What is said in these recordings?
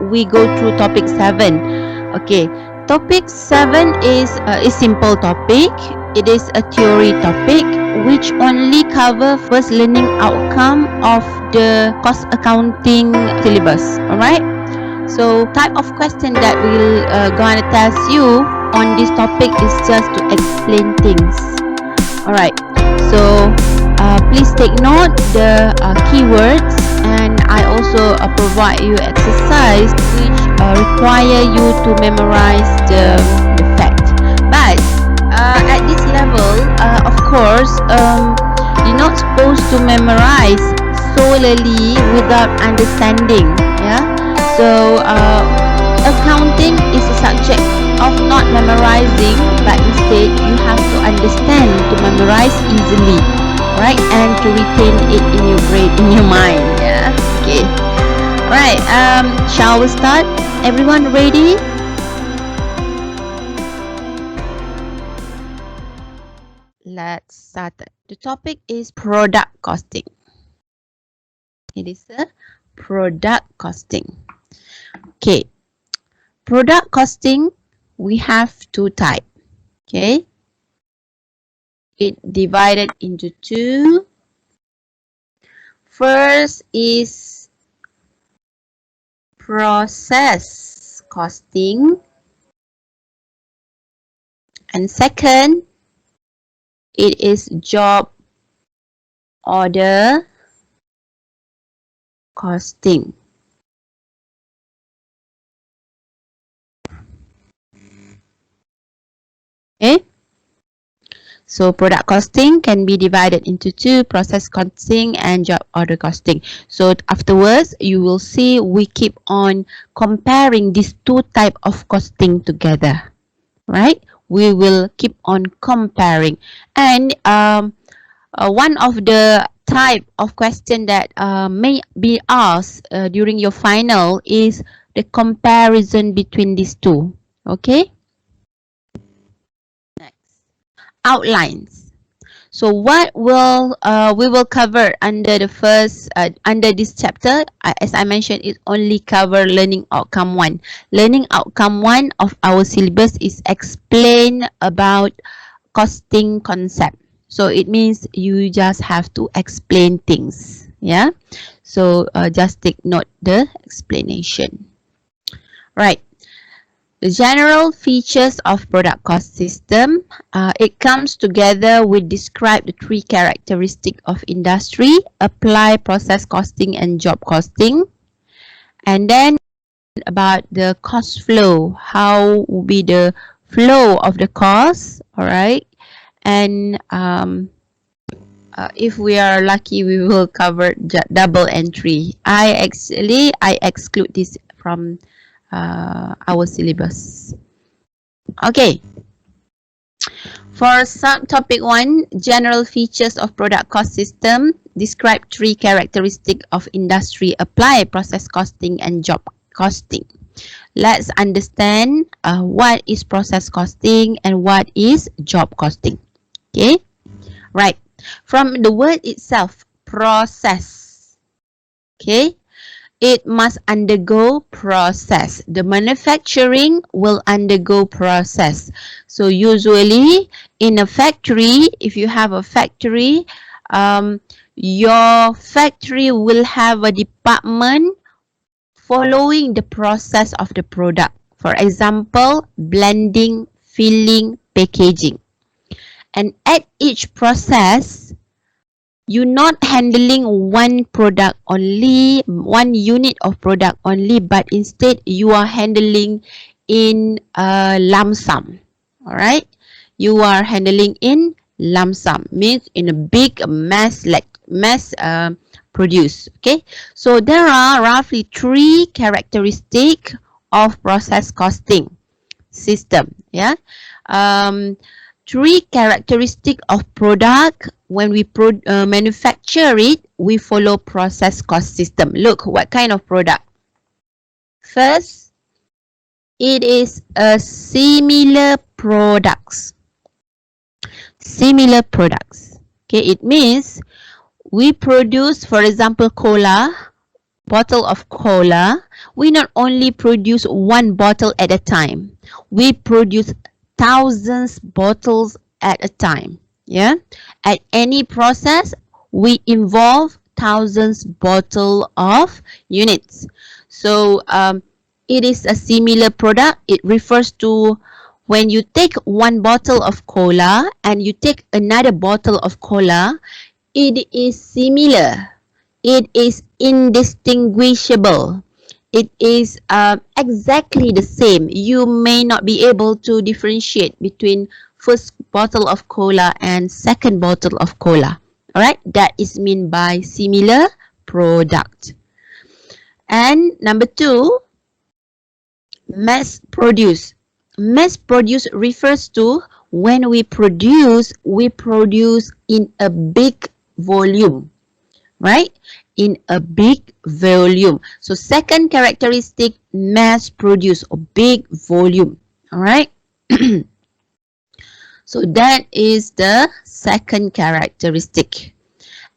we go through topic 7. Okay, topic 7 is a simple topic. It is a theory topic which only cover first learning outcome of the cost accounting syllabus. Alright, so type of question that we'll gonna test you on this topic is just to explain things. Alright, so please take note the keywords, and I also provide you exercise which require you to memorize the fact. But at this level, of course, you're not supposed to memorize solely without understanding. Yeah. So accounting is a subject of not memorizing, but instead you have to understand to memorize easily, right, and to retain it in your brain, in your mind. Yeah. Okay. Right. Shall we start? Everyone ready? Let's start. The topic is product costing. It is a product costing. Okay. Product costing, we have two types. Okay. It divided into two. First is process costing, and second, it is job order costing. Okay. So product costing can be divided into two: process costing and job order costing. So afterwards, you will see we keep on comparing these two types of costing together, right? We will keep on comparing. And one of the type of question that may be asked during your final is the comparison between these two. Okay. Next, outlines. So what will we will cover under the first under this chapter? As I mentioned, it only cover learning outcome 1. Learning outcome 1 of our syllabus is explain about costing concept. So it means you just have to explain things. Yeah. So just take note the explanation. Right. The general features of product cost system, it comes together with describe the three characteristics of industry, apply process costing and job costing, and then about the cost flow, how will be the flow of the cost, all right, and if we are lucky, we will cover double entry. I exclude this from our syllabus. Okay. For subtopic 1, general features of product cost system, describe three characteristics of industry, apply process costing and job costing. Let's understand what is process costing and what is job costing. Okay. Right. From the word itself, process. Okay. It must undergo process. The manufacturing will undergo process. So usually in a factory, if you have a factory, your factory will have a department following the process of the product. For example, blending, filling, packaging. And at each process, you're not handling one product only, one unit of product only, but instead you are handling in a lump sum. Alright, you are handling in lump sum, means in a big mass, like mass produce. Okay, so there are roughly three characteristics of process costing system. Yeah. Three characteristics of product. When we manufacture it, we follow process cost system. Look, what kind of product? First, it is a similar products. Similar products. Okay, it means we produce, for example, cola. bottle of cola, we not only produce one bottle at a time, we produce thousands bottles at a time. Yeah, at any process, we involve thousands bottle of units. So it is a similar product. It refers to when you take one bottle of cola and you take another bottle of cola, it is similar. It is indistinguishable. It is exactly the same. You may not be able to differentiate between first bottle of cola and second bottle of cola. Alright, that is meant by similar product. And number 2, mass produce. Mass produce refers to when we produce in a big volume, right? In a big volume. So second characteristic, mass produce or big volume. All right. So that is the second characteristic.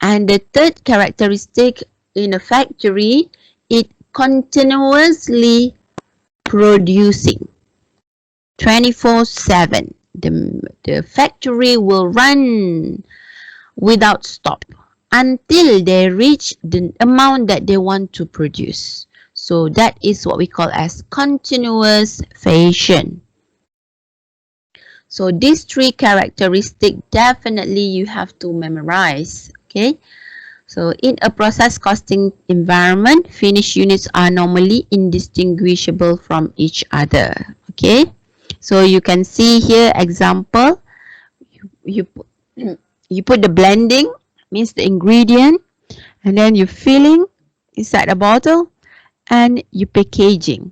And the third characteristic, in a factory, it continuously producing 24/7. The factory will run without stop until they reach the amount that they want to produce. So that is what we call as continuous fashion. So these three characteristics definitely you have to memorize. Okay. So in a process costing environment, finished units are normally indistinguishable from each other. Okay. So you can see here example. You put the blending, means the ingredient, and then you filling inside the bottle and you packaging.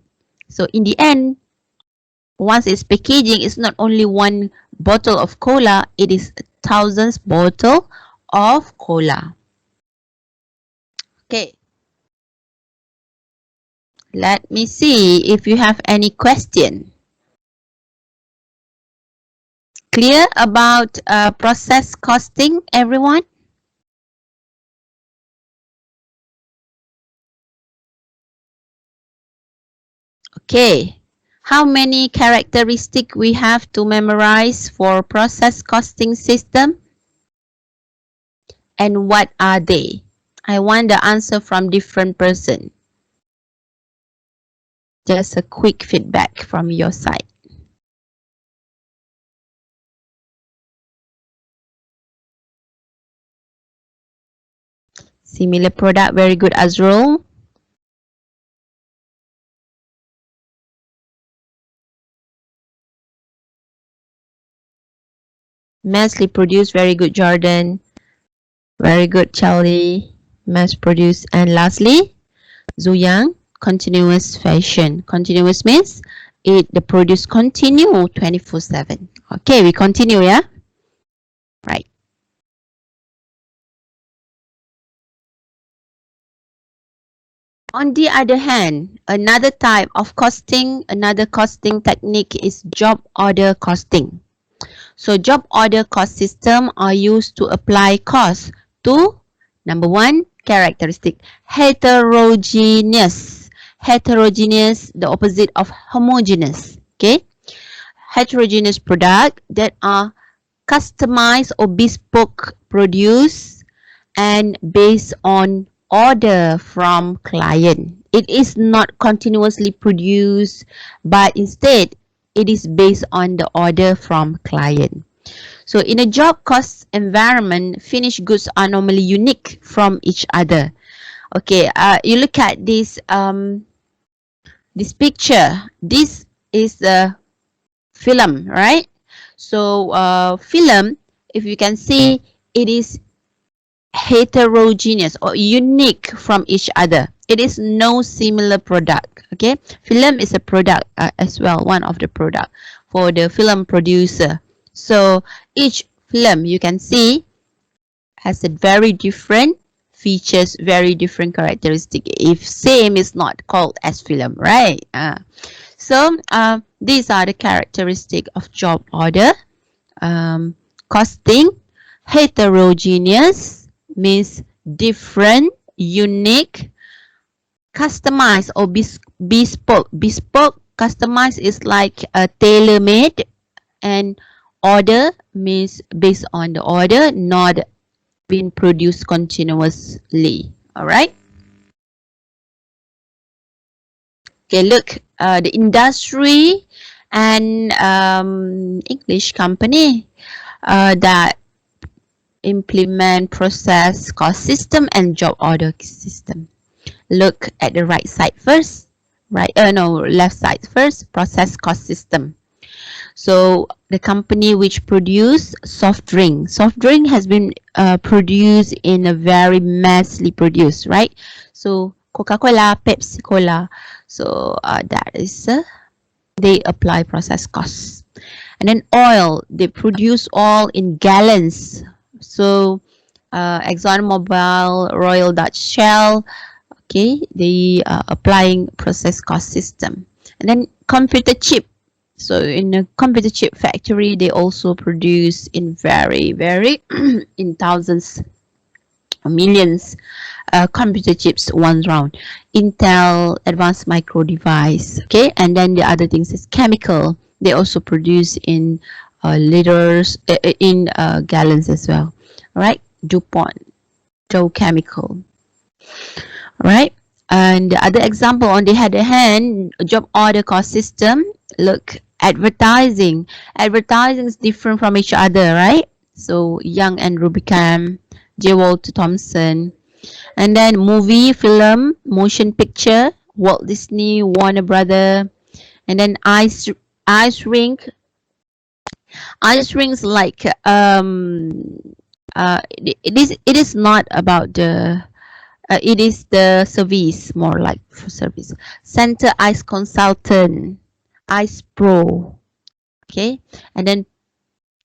So in the end, once it's packaging, it's not only one bottle of cola, it is thousands bottle of cola. Okay. Let me see if you have any question. Clear about process costing, everyone? Okay. How many characteristics we have to memorize for process costing system? And what are they? I want the answer from different person. Just a quick feedback from your side. Similar product, very good, Azrul. Massly produced, very good, Jordan. Very good, Charlie. Mass produced. And lastly, Zuyang, continuous fashion. Continuous means the produce continue 24/7. Okay, we continue, yeah? Right. On the other hand, another type of costing, another costing technique is job order costing. So job order cost system are used to apply cost to number 1, characteristic, heterogeneous. Heterogeneous, the opposite of homogeneous. Okay, heterogeneous product that are customized or bespoke produced and based on order from client. It is not continuously produced, but instead it is based on the order from client. So in a job cost environment, finished goods are normally unique from each other. Okay, you look at this this picture. This is the film, right? So film, if you can see, it is heterogeneous or unique from each other. It is no similar product. Okay, film is a product as well, one of the product for the film producer. So each film you can see has a very different features, very different characteristic. If same is not called as film, right? So these are the characteristic of job order. Costing, heterogeneous means different, unique, customized or bespoke. Bespoke, customized is like a tailor-made, and order means based on the order, not being produced continuously. All right. Okay, look, the industry and English company that implement process cost system and job order system. Look at the right side first. Right, no, left side first, process cost system. So the company which produce soft drink. Soft drink has been produced in a very massively produced, right? So Coca-Cola, Pepsi-Cola. So that is they apply process costs. And then oil, they produce oil in gallons. So ExxonMobil, Royal Dutch Shell, okay, they are applying process cost system. And then computer chip. So in a computer chip factory, they also produce in very, very in thousands, millions computer chips one round. Intel, Advanced Micro Device, okay, and then the other things is chemical. They also produce in liters, in gallons as well. All right, DuPont, Dow Chemical. All right. And the other example, on the other hand, job order cost system. Look, advertising. Advertising is different from each other, right? So Young and Rubicam, J. Walter Thompson, and then movie, film, motion picture, Walt Disney, Warner Brother, and then ice rink. Ice rinks like it is not about the it is the service, more like for service. Center Ice Consultant, Ice Pro, okay, and then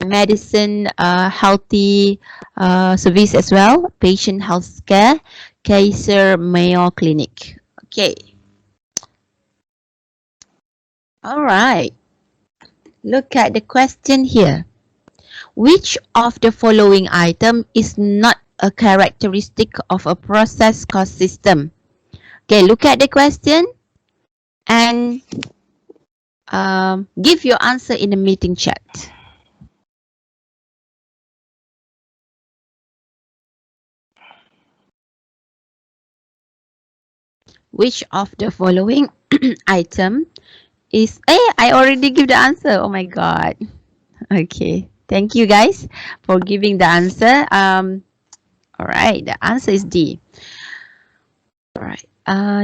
medicine, healthy service as well. Patient health care, Kaiser Mayo Clinic. Okay. All right. Look at the question here. Which of the following item is not a characteristic of a process cost system? Okay, look at the question and give your answer in the meeting chat. Which of the following item is... I already give the answer. Oh my God. Okay. Thank you guys for giving the answer. All right. The answer is D. All right.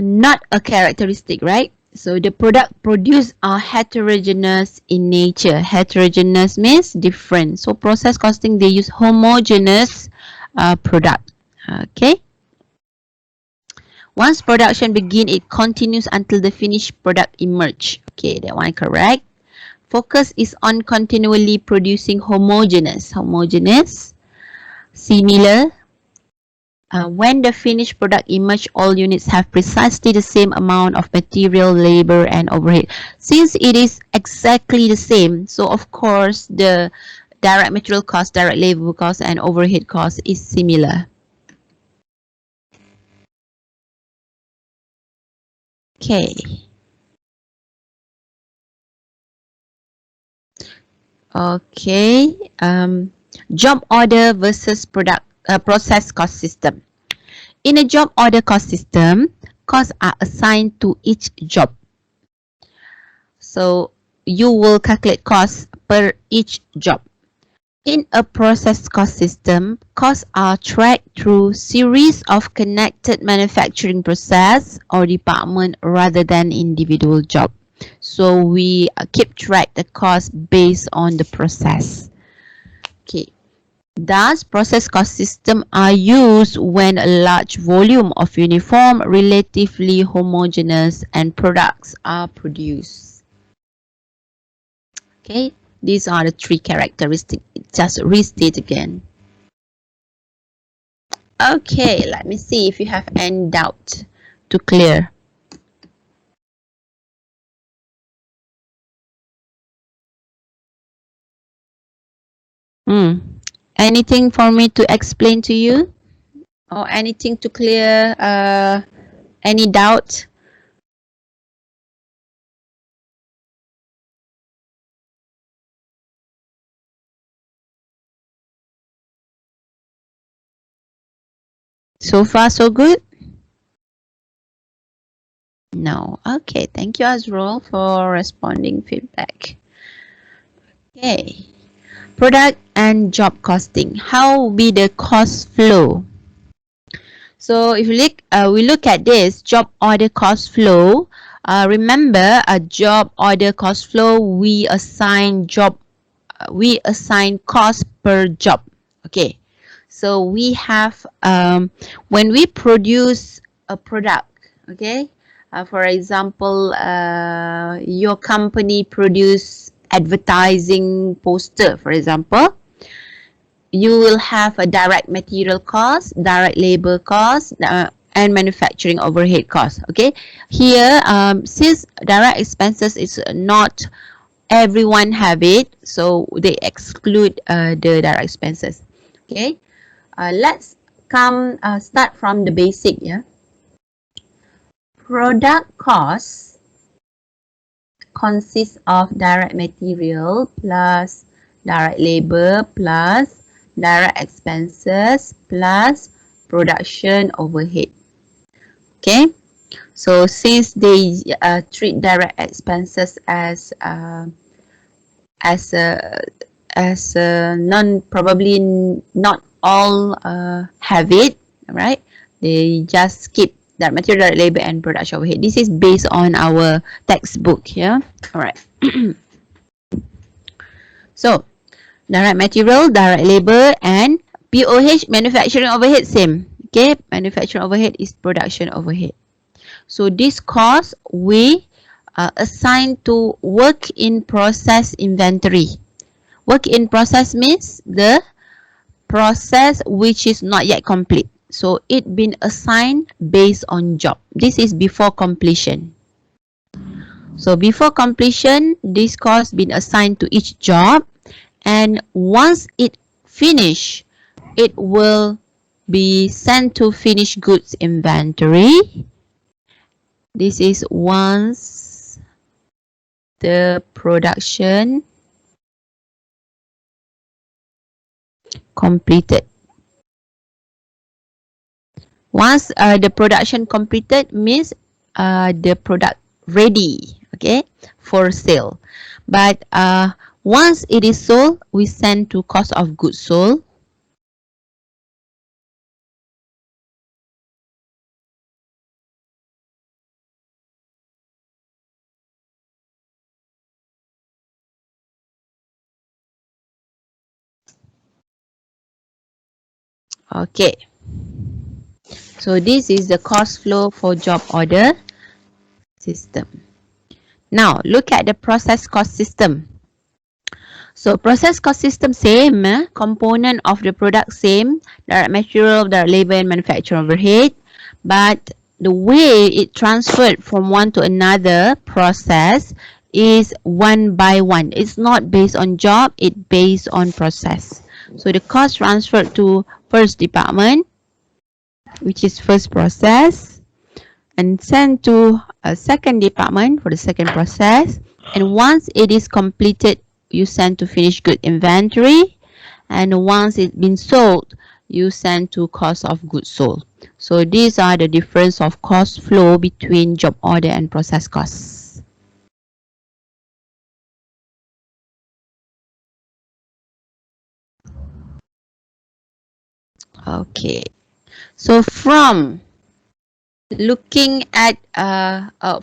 Not a characteristic, right? So the product produced are heterogeneous in nature. Heterogeneous means different. So process costing, they use homogeneous product. Okay. Once production begin, it continues until the finished product emerge. Okay, that one correct. Focus is on continually producing homogeneous. Homogeneous, similar. When the finished product emerge, all units have precisely the same amount of material, labor, and overhead. Since it is exactly the same, so of course the direct material cost, direct labor cost, and overhead cost is similar. Okay. Okay. Job order versus process cost system. In a job order cost system, costs are assigned to each job. So you will calculate costs per each job. In a process cost system, costs are tracked through series of connected manufacturing process or department rather than individual job. So we keep track the cost based on the process. Okay. Thus, process cost systems are used when a large volume of uniform, relatively homogeneous and products are produced. Okay, these are the three characteristics. Just restate again. Okay, let me see if you have any doubt to clear. Anything for me to explain to you? Or anything to clear Any doubt? So far, so good? No. Okay. Thank you, Azrul, for responding feedback. Okay. Product and job costing. How be the cost flow? So if we look at this job order cost flow. Remember a job order cost flow. We assign cost per job. Okay. So we have when we produce a product. Okay. For example, your company produce advertising poster, for example. You will have a direct material cost, direct labor cost, and manufacturing overhead cost. Okay, here since direct expenses is not everyone have it, so they exclude the direct expenses. Okay, let's start from the basic. Yeah, product cost consists of direct material plus direct labor plus direct expenses plus production overhead. Okay, so since they treat direct expenses as a probably not all have it, right? They just skip that material, direct labor, and production overhead. This is based on our textbook. Yeah, all right. So direct material, direct labor, and POH, manufacturing overhead, same. Okay, manufacturing overhead is production overhead. So this cost we assign to work in process inventory. Work in process means the process which is not yet complete. So it been assigned based on job. This is before completion. So before completion, this cost been assigned to each job, and once it finish, it will be sent to finished goods inventory. This is once the production completed. Once the production completed means the product ready, okay, for sale. But once it is sold, we send to cost of goods sold. Okay. So this is the cost flow for job order system. Now look at the process cost system. So process cost system same, component of the product same, direct material, direct labor, and manufacturing overhead, but the way it transferred from one to another process is one by one. It's not based on job, it's based on process. So the cost transferred to first department, which is first process, and sent to a second department for the second process. And once it is completed, you send to finished good inventory. And once it's been sold, you send to cost of goods sold. So these are the difference of cost flow between job order and process costs. Okay. So from looking at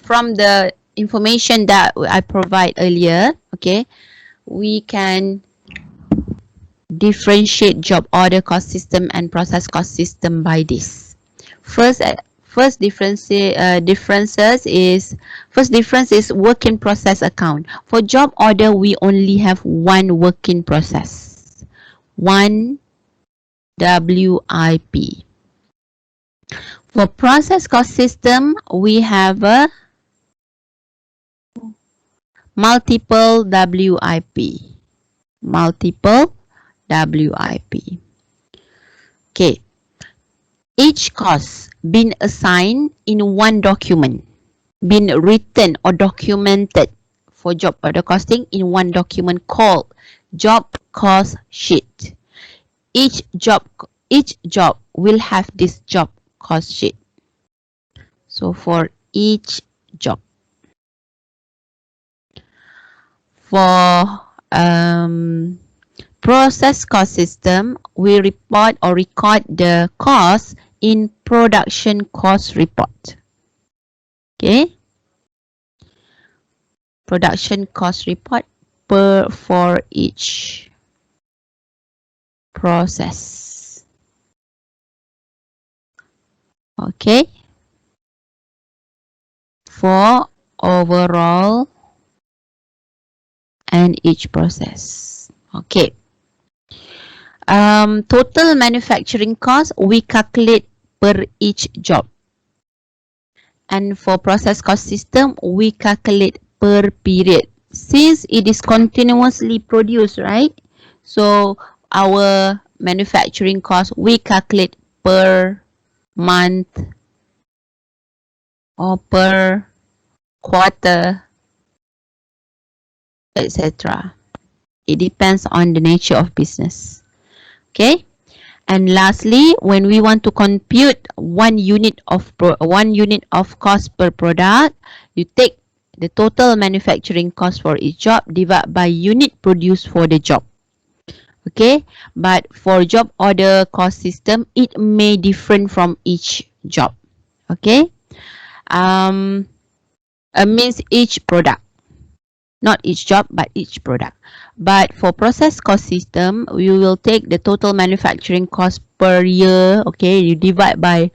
from the information that I provide earlier, okay, we can differentiate job order cost system and process cost system by this. First difference is work in process account. For job order, we only have one work in process, one WIP. For process cost system, we have a multiple WIP. Multiple WIP. Okay. each cost been assigned in one document, been written or documented for job order costing in one document called job cost sheet. Each job will have this job cost sheet. So for each job. For process cost system, we report or record the cost in production cost report. Okay. Production cost report for each process. Okay. For overall and each process. Okay. Total manufacturing cost we calculate per each job. And for process cost system, we calculate per period. Since it is continuously produced, right? So our manufacturing cost we calculate per month or per quarter, etc. It depends on the nature of business. Okay. And lastly, when we want to compute one unit of cost per product, you take the total manufacturing cost for each job divided by unit produced for the job. Okay, but for job order cost system, it may different from each job. Okay, means each product, not each job, but each product. But for process cost system, we will take the total manufacturing cost per year. Okay, you divide by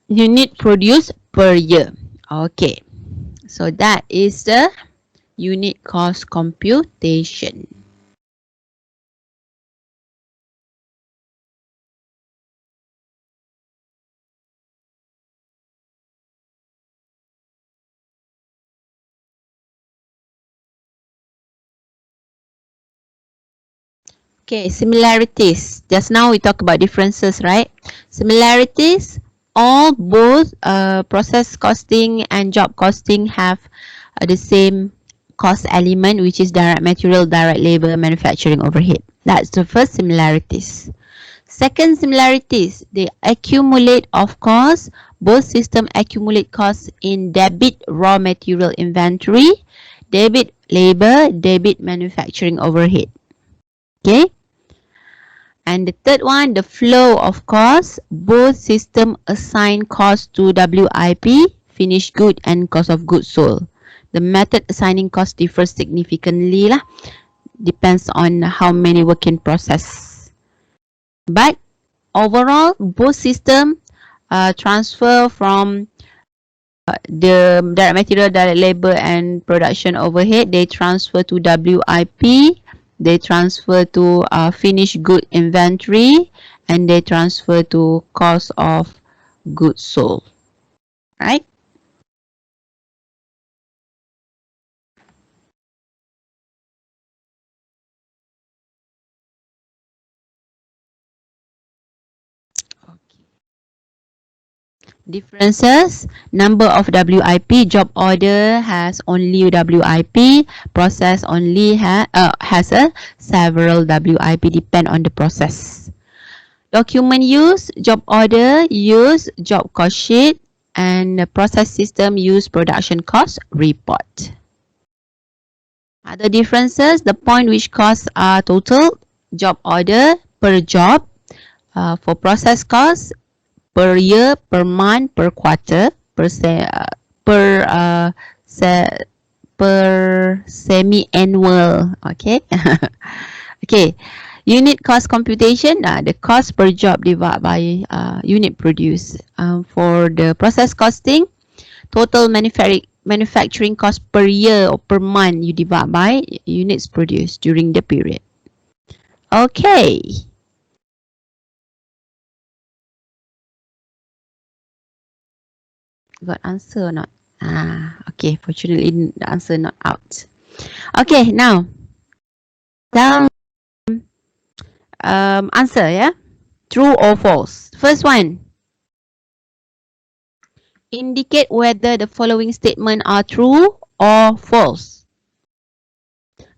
unit produced per year. Okay, so that is the unit cost computation. Okay, similarities. Just now we talked about differences, right? Similarities, both process costing and job costing have the same cost element, which is direct material, direct labor, manufacturing overhead. That's the first similarities. Second similarities, they accumulate of costs. Both systems accumulate costs in debit raw material inventory, debit labor, debit manufacturing overhead. Okay. And the third one, the flow of costs. Both systems assign cost to WIP, finished good, and cost of goods sold. The method assigning cost differs significantly lah. Depends on how many work in process. But overall, both systems transfer from the direct material, direct labor, and production overhead. They transfer to WIP. They transfer to finished good inventory, and they transfer to cost of goods sold. Right? Differences, number of WIP, job order has only WIP, process only has a several WIP, depend on the process. Document use, job order use job cost sheet, and the process system use production cost report. Other differences, the point which costs are total, job order per job, for process cost per year, per month, per quarter, per semi-annual. Okay. Okay. Unit cost computation, the cost per job divided by unit produced. For the process costing, total manufacturing cost per year or per month you divide by units produced during the period. Okay. Got answer or not? Okay. Fortunately, the answer not out. Okay, now some answer, yeah. True or false? First one. Indicate whether the following statements are true or false.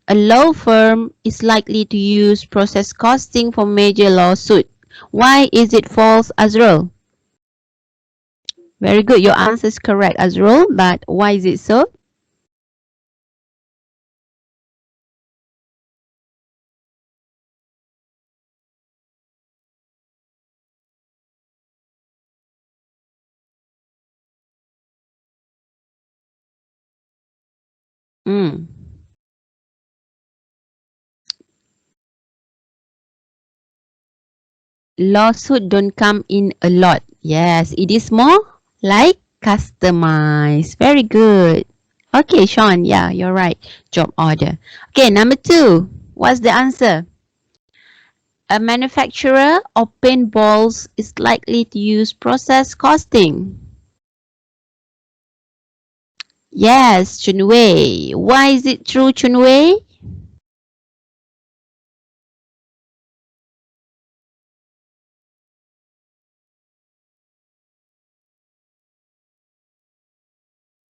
A law firm is likely to use process costing for major lawsuit. Why is it false, Azrul? Very good. Your answer is correct, Azrul. But why is it so? Mm. Lawsuit don't come in a lot. Yes, it is more like customized. Very good. Okay, Sean. Yeah, you're right. Job order. Okay, number 2. What's the answer? A manufacturer of paintballs is likely to use process costing. Yes, Chunwei. Why is it true, Chunwei?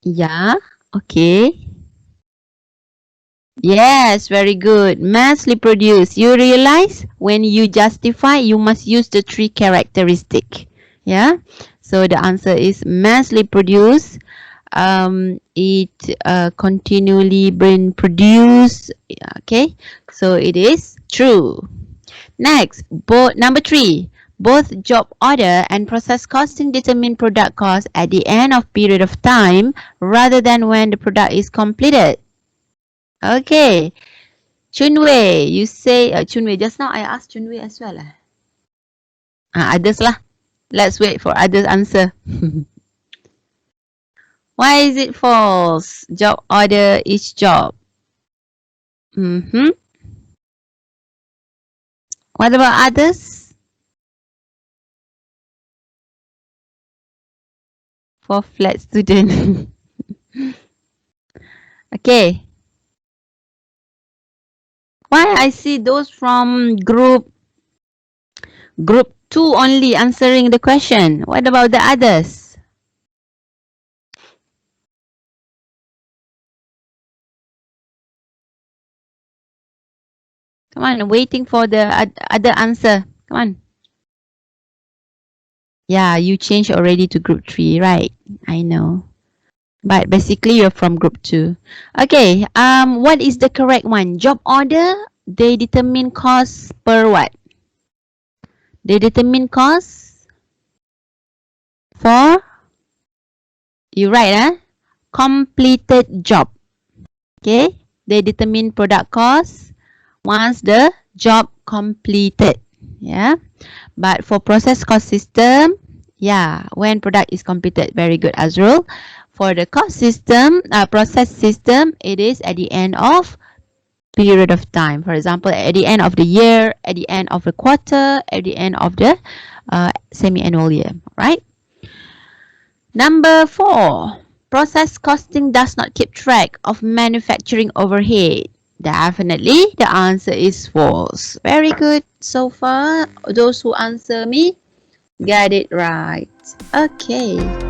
Yeah, okay. Yes, very good. Massly produced. You realize when you justify, you must use the 3 characteristic. Yeah. So the answer is massly produced. It continually been produced. Okay. So it is true. Next, number 3. Both job order and process costing determine product cost at the end of period of time rather than when the product is completed. Okay. Chunwei, you say Chunwei. Just now I asked Chunwei as well. Others lah. Let's wait for others answer. Why is it false? Job order is job. What about others? For flat student. Okay. Why I see those from group 2 only answering the question? What about the others? Come on, waiting for the other answer. Come on. Yeah, you changed already to group 3, right? I know. But basically you're from group 2. Okay, what is the correct one? Job order, they determine cost per what? They determine cost for, you right, completed job. Okay, they determine product cost once the job completed. Yeah, but for process cost system, yeah, when product is completed. Very good, Azrul. For the cost system, process system, it is at the end of period of time. For example, at the end of the year, at the end of the quarter, at the end of the semi-annual year, right? Number 4, process costing does not keep track of manufacturing overhead. Definitely, the answer is false. Very good. So far, those who answer me got it right. Okay.